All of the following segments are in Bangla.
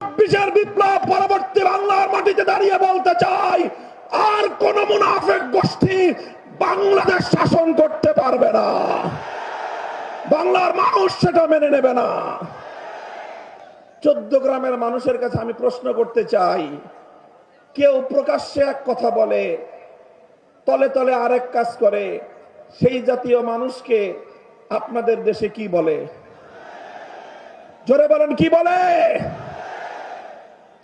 ২৬-এর বিপ্লব পরবর্তী বাংলার মাটিতে দাঁড়িয়ে বলতে চাই, আর কোন মুনাফিক গোষ্ঠী বাংলাদেশ শাসন করতে পারবে না। বাংলার মানুষ সেটা মেনে নেবে না। 14 গ্রামের মানুষের কাছে আমি প্রশ্ন করতে চাই, কেউ প্রকাশ্যে এক কথা বলে, তলে তলে আরেক কাজ করে, সেই জাতীয় মানুষকে আপনাদের দেশে কি বলে? জোরে বলেন, কি বলে?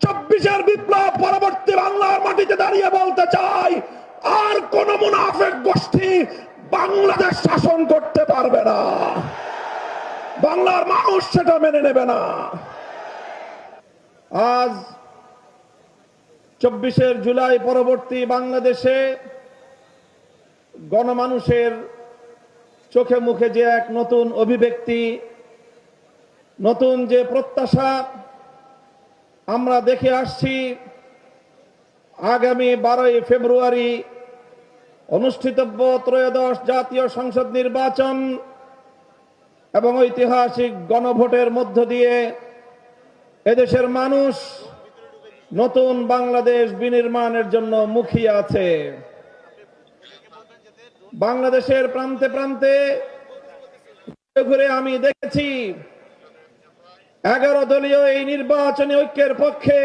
24-এর বিপ্লব পরবর্তী বাংলার মাটিতে দাঁড়িয়ে বলতে চাই, আর কোন মুনাফিক গোষ্ঠী বাংলাদেশ শাসন করতে পারবে না। বাংলার মানুষ সেটা মেনে নেবে না। আজ 24 জুলাই পরবর্তী বাংলাদেশে গণমানুষের চোখে মুখে যে এক নতুন অভিব্যক্তি, নতুন যে প্রত্যাশা আমরা দেখে আসছি, আগামী 12 ফেব্রুয়ারি অনুষ্ঠিতব্য ত্রয়োদশ জাতীয় সংসদ নির্বাচন এবং ঐতিহাসিক গণভোটের মধ্য দিয়ে এদেশের মানুষ নতুন বাংলাদেশ বিনির্মাণের জন্য মুখিয়ে আছে। বাংলাদেশের প্রান্তে প্রান্তে ঘুরে আমি দেখেছি 11 দলীয় এই নির্বাচনী ঐক্যের পক্ষে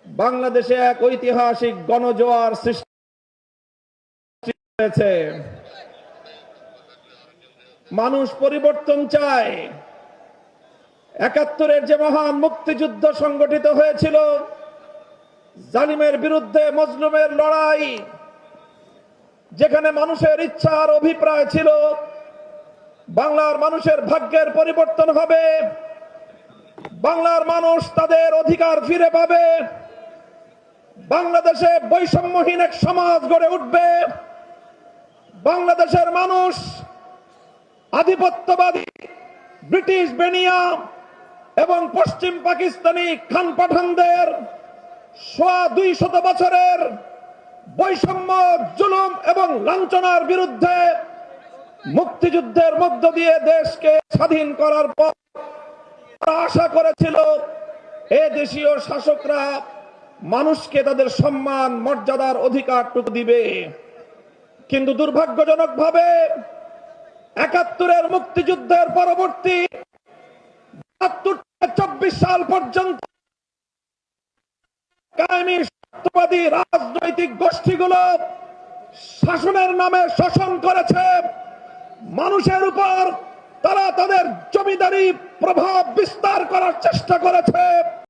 বাংলাদেশে এক ঐতিহাসিক গণজোয়ার সৃষ্টি হয়েছে। মানুষ পরিবর্তন চায়। 71-এর যে মহান মুক্তিযুদ্ধ সংগঠিত হয়েছিল, জালিমের বিরুদ্ধে মজলুমের লড়াই, যেখানে মানুষের ইচ্ছা আর অভিপ্রায় ছিল বাংলার মানুষের ভাগ্যের পরিবর্তন হবে, বাংলার মানুষ তাদের অধিকার ফিরে পাবে, বাংলাদেশে বৈষম্যহীন এক সমাজ গড়ে উঠবে, বাংলাদেশের মানুষ আধিপত্যবাদী ব্রিটিশ বেনিয়া এবং পশ্চিম পাকিস্তানি খান পাঠানদের 200 বছরের বৈষম্য, জুলুম এবং লাঞ্ছনার বিরুদ্ধে মুক্তিযুদ্ধের মধ্য দিয়ে দেশকে স্বাধীন করার পর আশা করেছিল এ দেশীয় শাসকরা মানুষকে তাদের সম্মান, মর্যাদার অধিকারটুকু দিবে। কিন্তু দুর্ভাগ্যজনকভাবে 71-এর মুক্তিযুদ্ধের পরবর্তী 24 সাল পর্যন্ত কায়েমি সত্যবাদী রাজনৈতিক গোষ্ঠীগুলো শাসনের নামে শোষণ করেছে। মানুষের উপর তারা তাদের জমিদারি প্রভাব বিস্তার করার চেষ্টা করেছে।